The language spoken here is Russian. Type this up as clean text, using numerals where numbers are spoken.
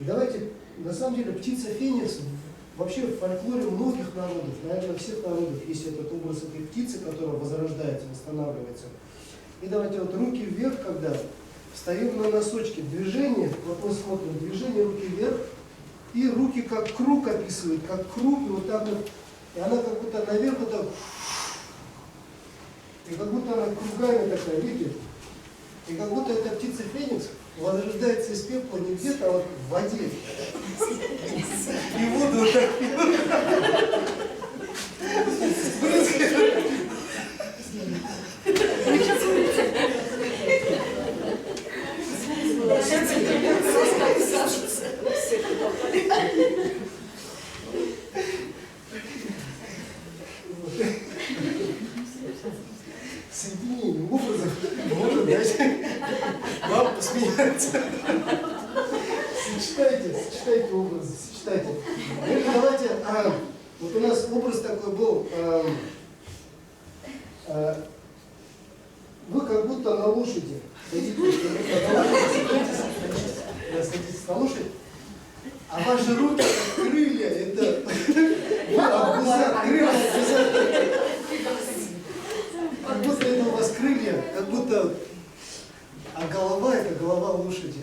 Давайте, на самом деле, птица Феникс вообще в фольклоре многих народов, наверное, всех народов, есть этот образ этой птицы, которая возрождается, восстанавливается. И давайте вот руки вверх, когда встаем на носочки, движение, вот мы смотрим, движение руки вверх, и руки как круг описывают, как круг, и вот так вот, и она как будто наверх вот так, и как будто она кругами такая, видите? И как будто эта птица Феникс возрождается из пепла не где-то, а вот в воде. И воду вот так соединением образов может дать вам посмеяться. Сочетайте образы, сочетайте. Ну, давайте, вот у нас образ такой был, вы как будто на лошади. Садитесь на лошадь, а ваши руки как крылья, это крылья, как будто это у вас крылья, как будто, а голова это голова лошади.